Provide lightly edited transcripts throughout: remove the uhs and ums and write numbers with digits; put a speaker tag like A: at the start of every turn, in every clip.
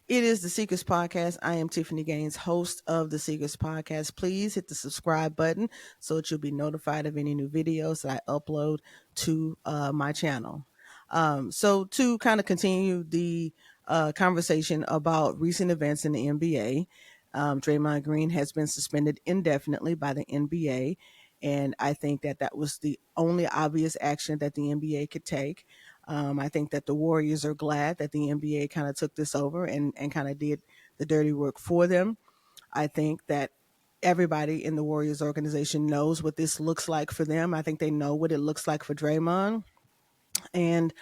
A: It is the Secrets Podcast. I am Tiffany Gaines, host of the Secrets Podcast. Please hit the subscribe button so that you'll be notified of any new videos that I upload to my channel. So, to kind of continue the conversation about recent events in the NBA, Draymond Green has been suspended indefinitely by the NBA. And I think that that was the only obvious action that the NBA could take. I think that the Warriors are glad that the NBA kind of took this over and kind of did the dirty work for them. I think that everybody in the Warriors organization knows what this looks like for them. I think they know what it looks like for Draymond. And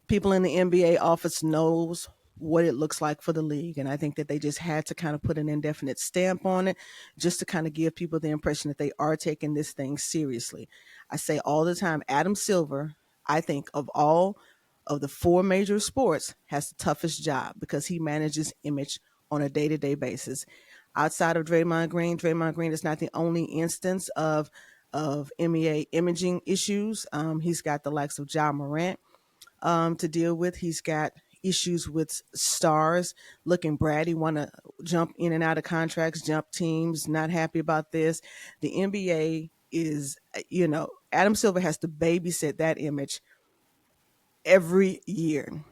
A: people in the NBA office knows what it looks like for the league. And I think that they just had to kind of put an indefinite stamp on it just to kind of give people the impression that they are taking this thing seriously. I say all the time, Adam Silver, I think of all of the four major sports, has the toughest job because he manages image on a day-to-day basis. Outside of Draymond Green is not the only instance of MEA imaging issues. He's got the likes of Ja Morant to deal with. He's got issues with stars looking bratty, want to jump in and out of contracts, jump teams, not happy about this. The NBA is, Adam Silver has to babysit that image every year.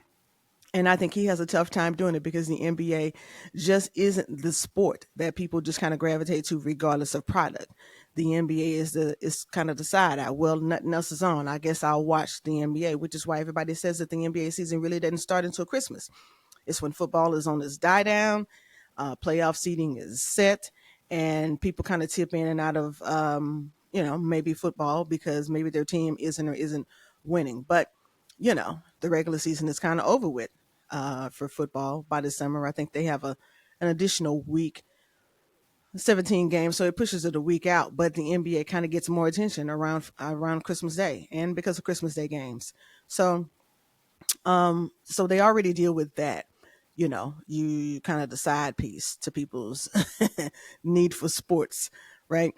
A: And I think he has a tough time doing it because the NBA just isn't the sport that people just kind of gravitate to regardless of product. The NBA is kind of the side eye. Well, nothing else is on. I guess I'll watch the NBA, which is why everybody says that the NBA season really doesn't start until Christmas. It's when football is on its die down, playoff seeding is set, and people kind of tip in and out of maybe football because maybe their team isn't or isn't winning. But the regular season is kind of over with for football by the summer. I think they have an additional week, 17 games, so it pushes it a week out. But the NBA kind of gets more attention around Christmas Day, and because of Christmas Day games. So they already deal with that. You kind of the side piece to people's need for sports, right?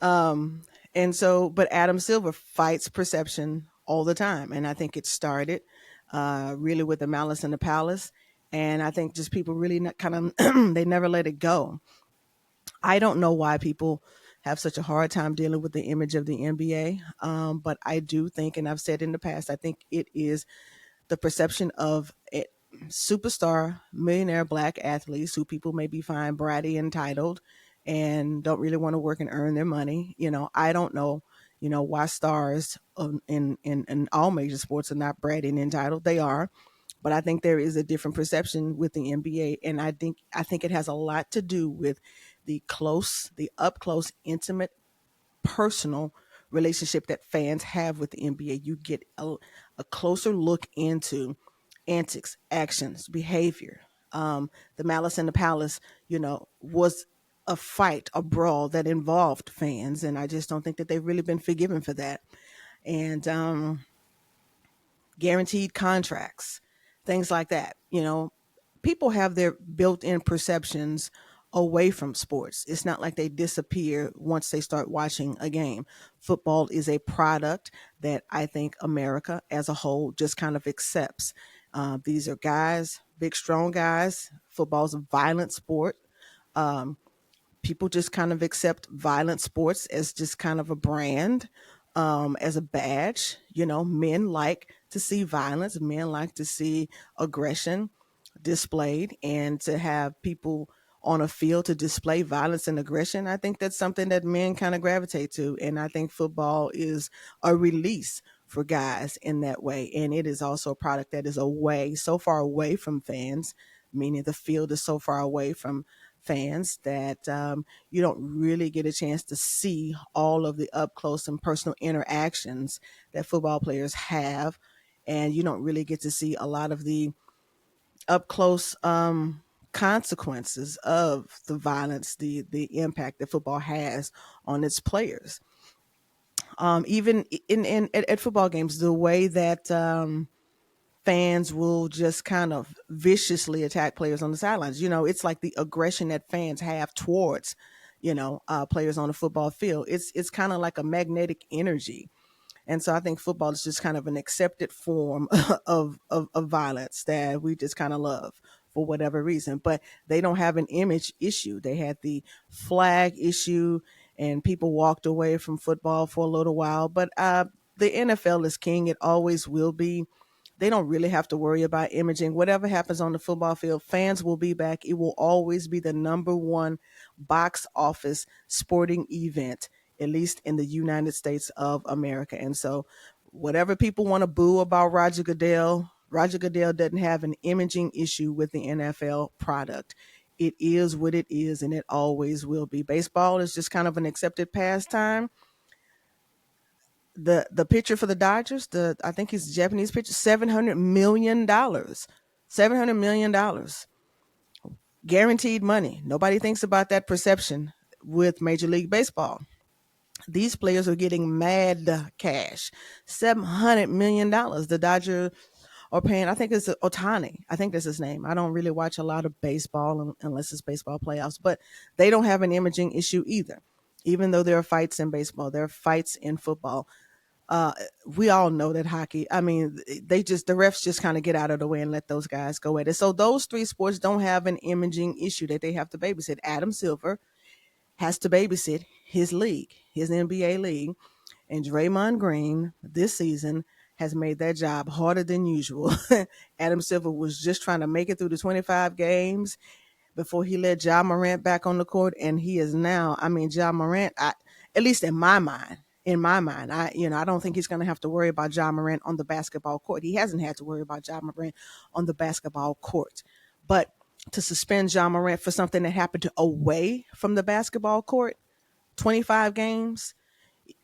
A: Um, and so, but Adam Silver fights perception all the time. And I think it started really with the Malice in the Palace. And I think just people really not kind of, they never let it go. I don't know why people have such a hard time dealing with the image of the NBA. But I do think, and I've said in the past, I think it is the perception of it, superstar millionaire black athletes who people maybe find bratty, entitled, and don't really want to work and earn their money. I don't know, why stars in all major sports are not bratty and entitled. They are, but I think there is a different perception with the NBA, and I think it has a lot to do with the up close, intimate, personal relationship that fans have with the NBA. You get a closer look into antics, actions, behavior. The Malice in the Palace, was a fight, a brawl that involved fans, and I just don't think that they've really been forgiven for that. And guaranteed contracts, things like that. People have their built-in perceptions away from sports. It's not like they disappear once they start watching a game. Football is a product that I think America as a whole just kind of accepts. These are guys, big, strong guys. Football's a violent sport. Um, People just kind of accept violent sports as just kind of a brand, as a badge. Men like to see violence, men like to see aggression displayed, and to have people on a field to display violence and aggression. I think that's something that men kind of gravitate to. And I think football is a release for guys in that way. And it is also a product that is so far away from fans, meaning the field is so far away from fans that you don't really get a chance to see all of the up close and personal interactions that football players have. And you don't really get to see a lot of the up close consequences of the violence, the impact that football has on its players. Even at football games, the way that fans will just kind of viciously attack players on the sidelines. It's like the aggression that fans have towards, players on the football field. It's kind of like a magnetic energy. And so I think football is just kind of an accepted form of violence that we just kind of love for whatever reason. But they don't have an image issue. They had the flag issue, and people walked away from football for a little while. But the NFL is king. It always will be. They don't really have to worry about imaging. Whatever happens on the football field, fans will be back. It will always be the number one box office sporting event, at least in the United States of America. And so, whatever people want to boo about Roger Goodell doesn't have an imaging issue with the NFL product. It is what it is, and it always will be. Baseball is just kind of an accepted pastime. The pitcher for the Dodgers, the I think he's a Japanese pitcher, $700 million, $700 million, guaranteed money. Nobody thinks about that perception with Major League Baseball. These players are getting mad cash, $700 million. The Dodgers are paying. I think it's Otani. I think that's his name. I don't really watch a lot of baseball unless it's baseball playoffs, but they don't have an imaging issue either. Even though there are fights in baseball, there are fights in football. uh, we all know that hockey, I mean, the refs just kind of get out of the way and let those guys go at it. So those three sports don't have an imaging issue that they have to babysit. Adam Silver has to babysit his league, his NBA league, and Draymond Green this season has made that job harder than usual. Adam Silver was just trying to make it through the 25 games before he led Ja Morant back on the court, and he is now. I mean, Ja Morant. At least in my mind, I don't think he's going to have to worry about Ja Morant on the basketball court. He hasn't had to worry about Ja Morant on the basketball court, but to suspend Ja Morant for something that happened away from the basketball court, 25 games,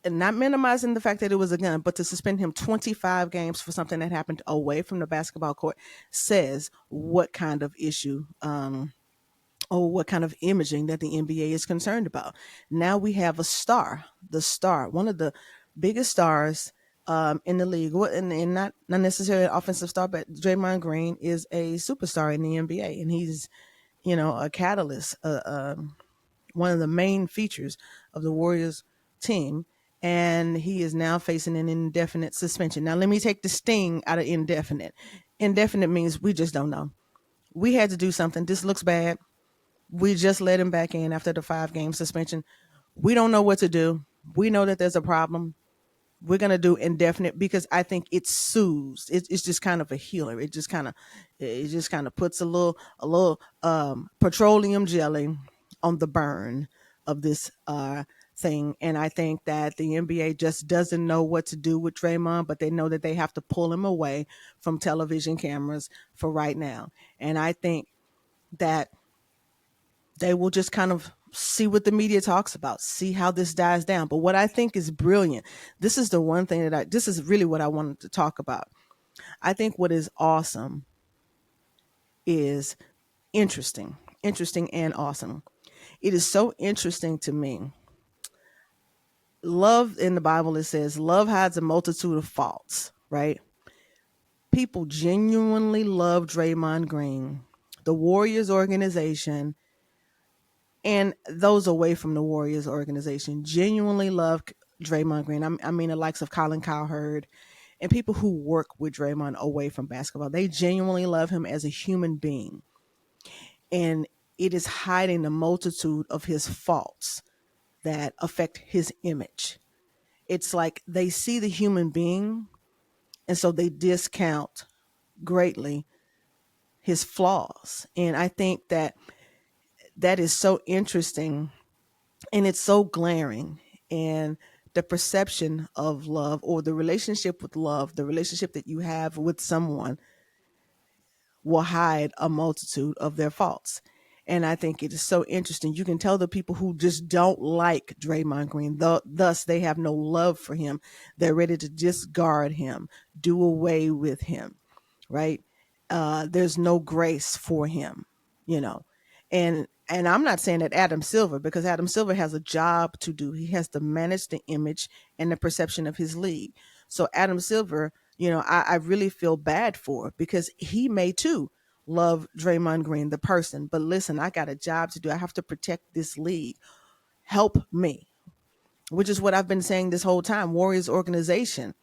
A: and not minimizing the fact that it was a gun, but to suspend him 25 games for something that happened away from the basketball court says what kind of issue or what kind of imaging that the NBA is concerned about. Now we have a star, one of the biggest stars in the league, and not necessarily an offensive star, but Draymond Green is a superstar in the NBA, and he's a catalyst, one of the main features of the Warriors team. And he is now facing an indefinite suspension. Now, let me take the sting out of indefinite. Indefinite means we just don't know. We had to do something. This looks bad. We just let him back in after the 5 game suspension. We don't know what to do. We know that there's a problem. We're gonna do indefinite because I think it soothes. It's just kind of a healer. It just kind of puts a little petroleum jelly on the burn of this thing. And I think that the NBA just doesn't know what to do with Draymond, but they know that they have to pull him away from television cameras for right now. And I think that they will just kind of see what the media talks about, see how this dies down. But what I think is brilliant, this is the one thing this is really what I wanted to talk about. I think what is awesome is interesting and awesome. It is so interesting to me. Love in the Bible, it says, love hides a multitude of faults, right? People genuinely love Draymond Green, the Warriors organization, and those away from the Warriors organization genuinely love Draymond Green. I mean, the likes of Colin Cowherd and people who work with Draymond away from basketball. They genuinely love him as a human being. And it is hiding the multitude of his faults that affect his image. It's like they see the human being, and so they discount greatly his flaws. And I think that is so interesting, and it's so glaring. And the perception of love, or the relationship with love, the relationship that you have with someone, will hide a multitude of their faults. And I think it is so interesting. You can tell the people who just don't like Draymond Green, thus they have no love for him. They're ready to discard him, do away with him, right? There's no grace for him, you know. And I'm not saying that Adam Silver, because Adam Silver has a job to do. He has to manage the image and the perception of his league. So Adam Silver, I really feel bad for, because he may too love Draymond Green, the person. But listen, I got a job to do. I have to protect this league. Help me, which is what I've been saying this whole time. Warriors organization,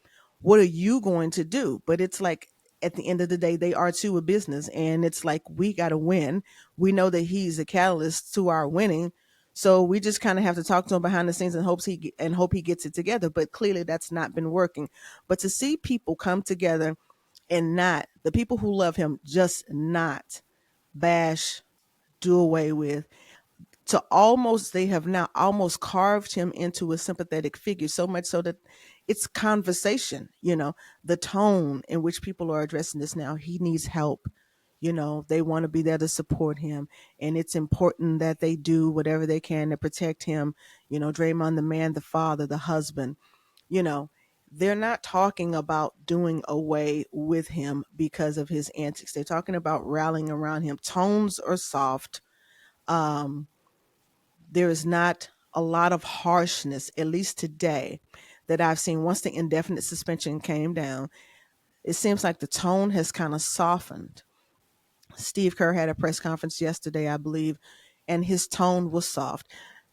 A: what are you going to do? But it's like at the end of the day, they are too a business, and it's like we got to win. We know that he's a catalyst to our winning, so we just kind of have to talk to him behind the scenes and hope he gets it together. But clearly, that's not been working. But to see people come together and not the people who love him, just not bash, do away with, to almost they have now almost carved him into a sympathetic figure, so much so that it's conversation, the tone in which people are addressing this now. He needs help. They want to be there to support him, and it's important that they do whatever they can to protect him. Draymond, the man, the father, the husband, you know they're not talking about doing away with him because of his antics. They're talking about rallying around him. Tones are soft. um there is not a lot of harshness, at least today, that I've seen. Once the indefinite suspension came down, it seems like the tone has kind of softened. Steve Kerr had a press conference yesterday, I believe, and his tone was soft.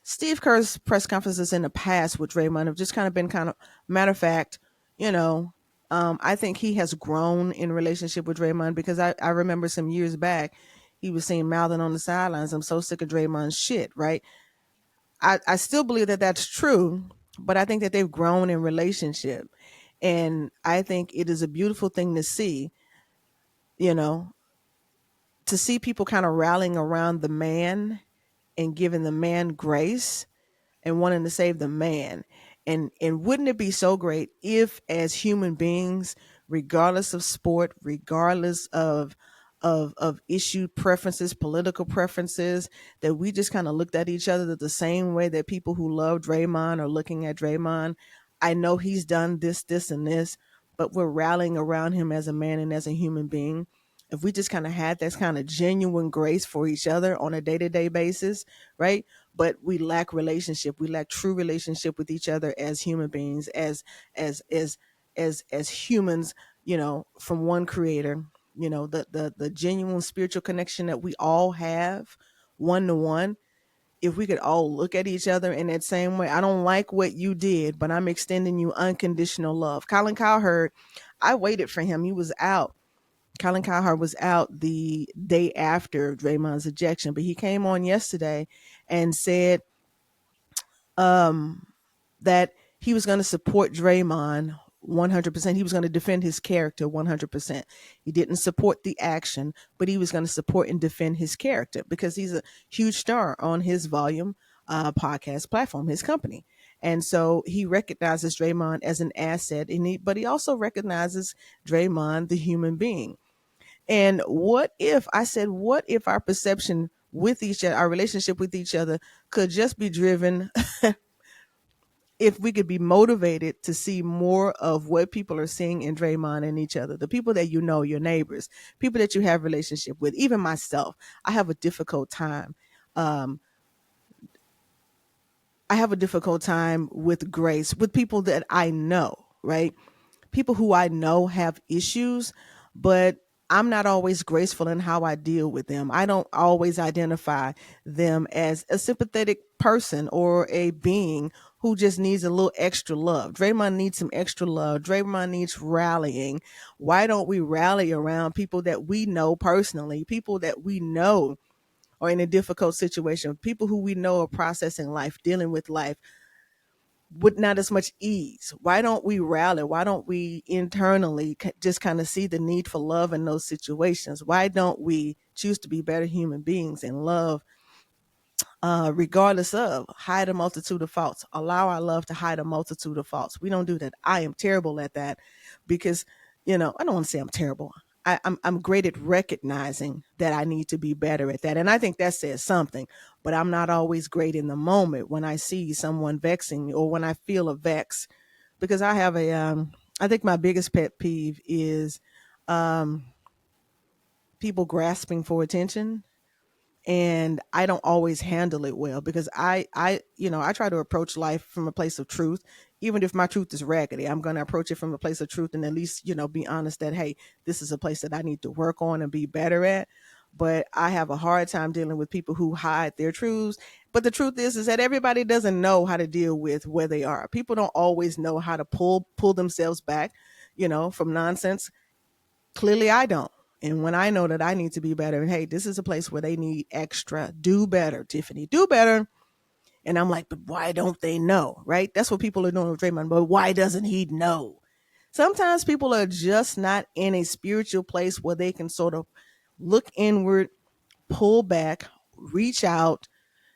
A: Steve Kerr's press conferences in the past with Draymond have just kind of been kind of matter of fact. you know, I think he has grown in relationship with Draymond, because I remember some years back, he was seen mouthing on the sidelines, "I'm so sick of Draymond's shit," right? I still believe that that's true, but I think that they've grown in relationship. And I think it is a beautiful thing to see, you know, to see people kind of rallying around the man and giving the man grace and wanting to save the man. And wouldn't it be so great if, as human beings, regardless of sport, regardless of issue preferences, political preferences, that we just kind of looked at each other the same way that people who love Draymond are looking at Draymond. I know he's done this, this, and this, but we're rallying around him as a man and as a human being. If we just kind of had that kind of genuine grace for each other on a day-to-day basis, right? But we lack relationship. We lack true relationship with each other as human beings, as as as humans, from one creator. The genuine spiritual connection that we all have, one to one. If we could all look at each other in that same way. I don't like what you did, but I'm extending you unconditional love. Colin Cowherd, I waited for him. He was out. Colin Cowherd was out the day after Draymond's ejection, but he came on yesterday and said um, that he was going to support Draymond 100%. He was going to defend his character 100%. He didn't support the action, but he was going to support and defend his character because he's a huge star on his Volume podcast platform, his company. And so he recognizes Draymond as an asset, but he also recognizes Draymond, the human being. And what if our perception with each other, our relationship with each other, could just be driven if we could be motivated to see more of what people are seeing in Draymond and each other, the people that your neighbors, people that you have relationship with, even myself. I have a difficult time. Um, I have a difficult time with grace with people that I know, right? People who I know have issues, but I'm not always graceful in how I deal with them. I don't always identify them as a sympathetic person or a being who just needs a little extra love. Draymond needs some extra love. Draymond needs rallying. Why don't we rally around people that we know personally, people that we know are in a difficult situation, people who we know are processing life, dealing with life with not as much ease? Why don't we rally? Why don't we internally just kind of see the need for love in those situations? Why don't we choose to be better human beings and love, regardless of, hide a multitude of faults? Allow our love to hide a multitude of faults. We don't do that. I am terrible at that because, I don't want to say I'm terrible. I'm great at recognizing that I need to be better at that. And I think that says something, but I'm not always great in the moment when I see someone vexing me or when I feel a vex, because I think my biggest pet peeve is um, people grasping for attention, and I don't always handle it well because I try to approach life from a place of truth. Even if my truth is raggedy, I'm going to approach it from a place of truth and at least, be honest that, hey, this is a place that I need to work on and be better at. But I have a hard time dealing with people who hide their truths. But the truth is that everybody doesn't know how to deal with where they are. People don't always know how to pull themselves back, from nonsense. Clearly, I don't. And when I know that I need to be better, and hey, this is a place where they need extra, do better, Tiffany, do better. And I'm like, but why don't they know? Right? That's what people are doing with Draymond. But why doesn't he know? Sometimes people are just not in a spiritual place where they can sort of look inward, pull back, reach out.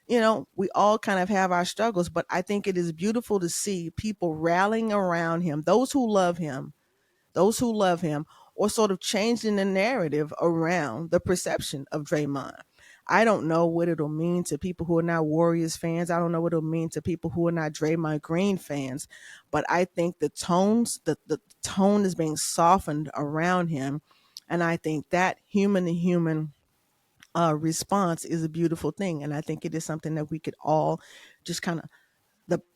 A: We all kind of have our struggles, but I think it is beautiful to see people rallying around him, those who love him, or sort of changing the narrative around the perception of Draymond. I don't know what it'll mean to people who are not Warriors fans. I don't know what it'll mean to people who are not Draymond Green fans, but I think the tone is being softened around him, and I think that human to human response is a beautiful thing, and I think it is something that we could all just kind of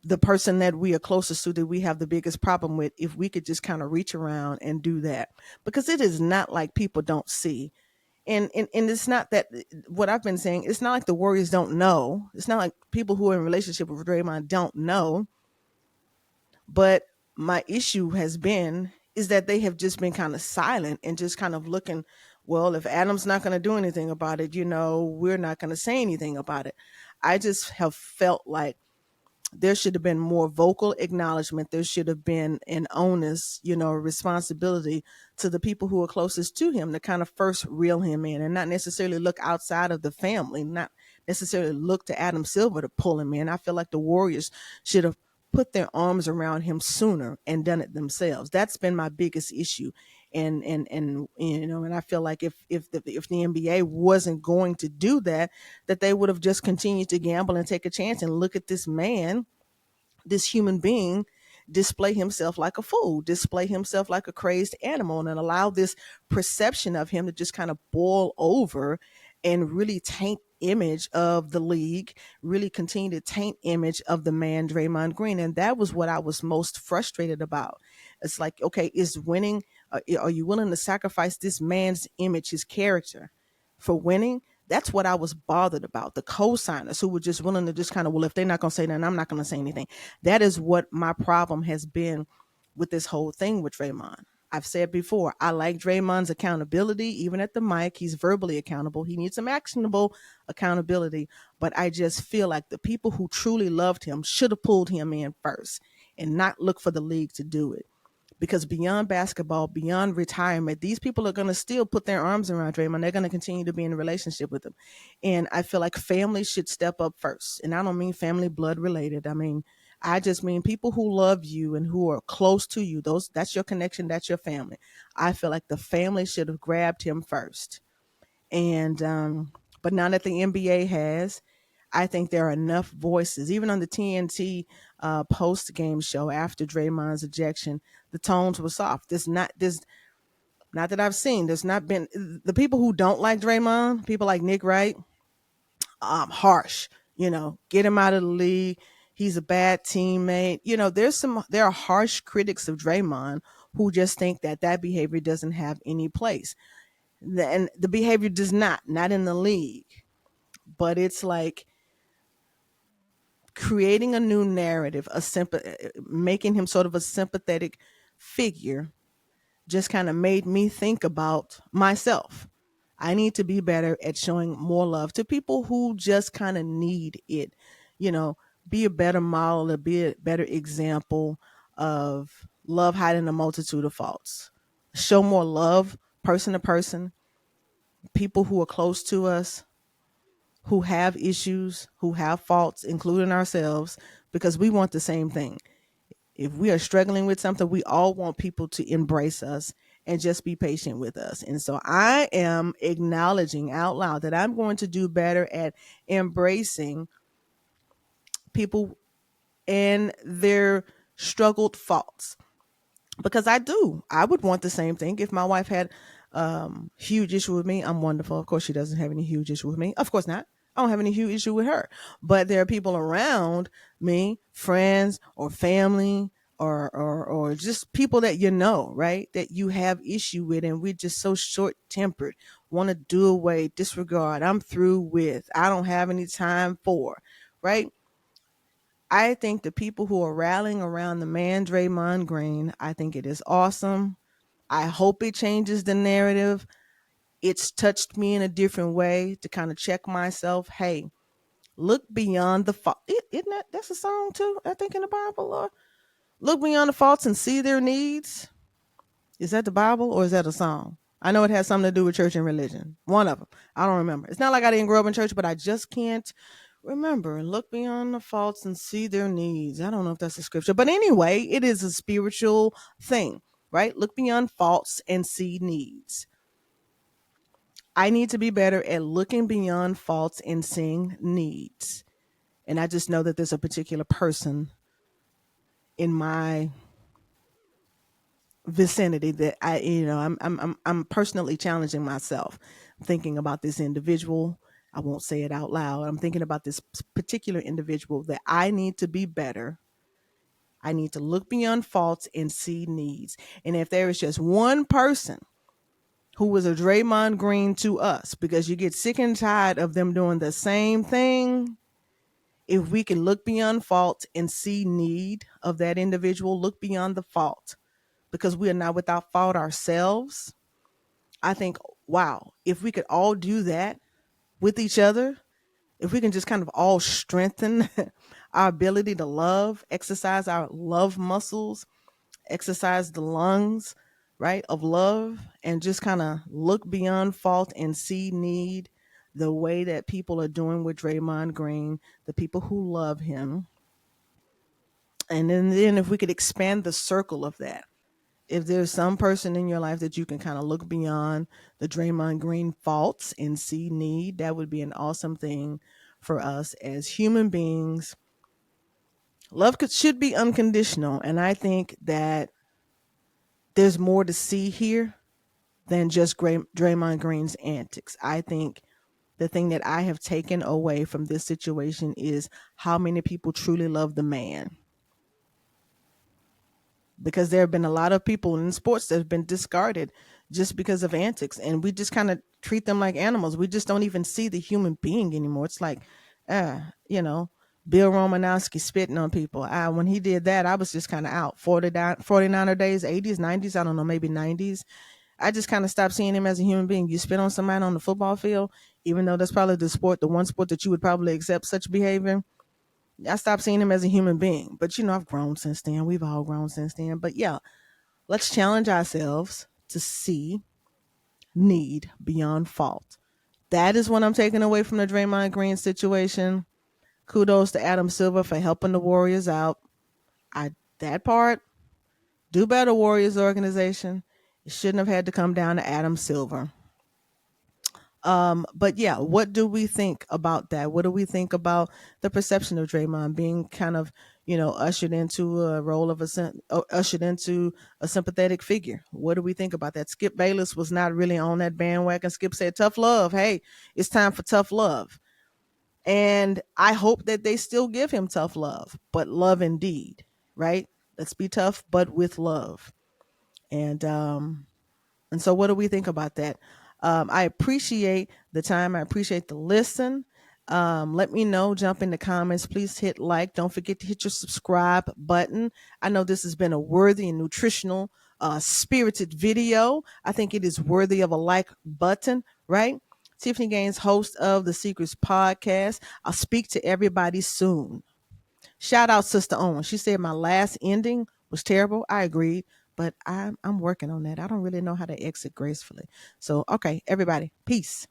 A: the person that we are closest to, that we have the biggest problem with, if we could just kind of reach around and do that, because it is not like people don't see. And it's not that, what I've been saying, it's not like the Warriors don't know. It's not like people who are in relationship with Draymond don't know. But my issue has been is that they have just been kind of silent and just kind of looking, well, if Adam's not going to do anything about it, we're not going to say anything about it. I just have felt like there should have been more vocal acknowledgement. There should have been an onus, responsibility to the people who are closest to him to kind of first reel him in and not necessarily look outside of the family, not necessarily look to Adam Silver to pull him in. I feel like the Warriors should have put their arms around him sooner and done it themselves. That's been my biggest issue. And I feel like if the NBA wasn't going to do that, that they would have just continued to gamble and take a chance and look at this man, this human being, display himself like a fool, display himself like a crazed animal, and allow this perception of him to just kind of boil over and really taint image of the league, really continue to taint image of the man Draymond Green. And that was what I was most frustrated about. It's like, okay, is winning, are you willing to sacrifice this man's image, his character, for winning? That's what I was bothered about. The co-signers who were just willing to just kind of, well, if they're not going to say nothing, I'm not going to say anything. That is what my problem has been with this whole thing with Draymond. I've said before, I like Draymond's accountability, even at the mic. He's verbally accountable. He needs some actionable accountability. But I just feel like the people who truly loved him should have pulled him in first and not look for the league to do it. Because beyond basketball, beyond retirement, these people are going to still put their arms around Draymond. They're going to continue to be in a relationship with him. And I feel like families should step up first. And I don't mean family blood related. I just mean people who love you and who are close to you. That's your connection. That's your family. I feel like the family should have grabbed him first. And, but now that the NBA has, I think there are enough voices, even on the TNT post game show after Draymond's ejection, the tones were soft. Not that I've seen. There's not been the people who don't like Draymond, people like Nick Wright, harsh. Get him out of the league. He's a bad teammate. There are harsh critics of Draymond who just think that behavior doesn't have any place, and the behavior does not in the league. But it's like creating a new narrative, making him sort of a sympathetic figure, just kind of made me think about myself. I need to be better at showing more love to people who just kind of need it. You know, be a better model, or be a better example of love hiding a multitude of faults. Show more love, person to person, people who are close to us, who have issues, who have faults, including ourselves, because we want the same thing. If we are struggling with something, we all want people to embrace us and just be patient with us. And so I am acknowledging out loud that I'm going to do better at embracing people and their struggled faults, because I would want the same thing. If my wife had huge issue with me, I'm wonderful. Of course she doesn't have any huge issue with me, of course not. I don't have any huge issue with her, but there are people around me, friends or family, or just people that right, that you have issue with, and we're just so short tempered, want to do away, disregard, I'm through with, I don't have any time for, right? I think the people who are rallying around the man Draymond Green, I think it is awesome. I hope it changes the narrative. It's touched me in a different way to kind of check myself. Hey, look beyond the fault. Isn't that's a song too? I think in the Bible, Lord. Look beyond the faults and see their needs. Is that the Bible or is that a song? I know it has something to do with church and religion. One of them. I don't remember. It's not like I didn't grow up in church, but I just can't remember. Look beyond the faults and see their needs. I don't know if that's a scripture, but anyway, it is a spiritual thing, right? Look beyond faults and see needs. I need to be better at looking beyond faults and seeing needs. And I just know that there's a particular person in my vicinity that I'm personally challenging myself, thinking about this individual. I won't say it out loud. I'm thinking about this particular individual that I need to be better. I need to look beyond faults and see needs. And if there is just one person who was a Draymond Green to us, because you get sick and tired of them doing the same thing, if we can look beyond fault and see need of that individual, look beyond the fault, because we are not without fault ourselves. I think, wow, if we could all do that with each other, if we can just kind of all strengthen our ability to love, exercise our love muscles, exercise the lungs, right, of love, and just kind of look beyond fault and see need the way that people are doing with Draymond Green, the people who love him. And then if we could expand the circle of that, if there's some person in your life that you can kind of look beyond the Draymond Green faults and see need, that would be an awesome thing for us as human beings. Love should be unconditional. And I think that there's more to see here than just Draymond Green's antics. I think the thing that I have taken away from this situation is how many people truly love the man, because there have been a lot of people in sports that have been discarded just because of antics, and we just kind of treat them like animals. We just don't even see the human being anymore. It's like, uh, you know, Bill Romanowski spitting on people. When he did that, I was just kind of out. 49er days, 80s, 90s, I don't know, maybe 90s. I just kind of stopped seeing him as a human being. You spit on somebody on the football field, even though that's probably the one sport that you would probably accept such behavior. I stopped seeing him as a human being. But I've grown since then. We've all grown since then. But yeah, let's challenge ourselves to see need beyond fault. That is what I'm taking away from the Draymond Green situation. Kudos to Adam Silver for helping the Warriors out. That part, do better, Warriors organization. It shouldn't have had to come down to Adam Silver. But yeah, what do we think about that? What do we think about the perception of Draymond being kind of, ushered into a role of ushered into a sympathetic figure? What do we think about that? Skip Bayless was not really on that bandwagon. Skip said, tough love. Hey, it's time for tough love. And I hope that they still give him tough love, but love indeed, right? Let's be tough, but with love. And so what do we think about that? I appreciate the time. I appreciate the listen. Let me know. Jump in the comments. Please hit like. Don't forget to hit your subscribe button. I know this has been a worthy and nutritional, spirited video. I think it is worthy of a like button, right? Tiffany Gaines, host of the Secrets Podcast. I'll speak to everybody soon. Shout out Sister Owen. She said my last ending was terrible. I agreed, but I'm working on that. I don't really know how to exit gracefully. So, okay, everybody, peace.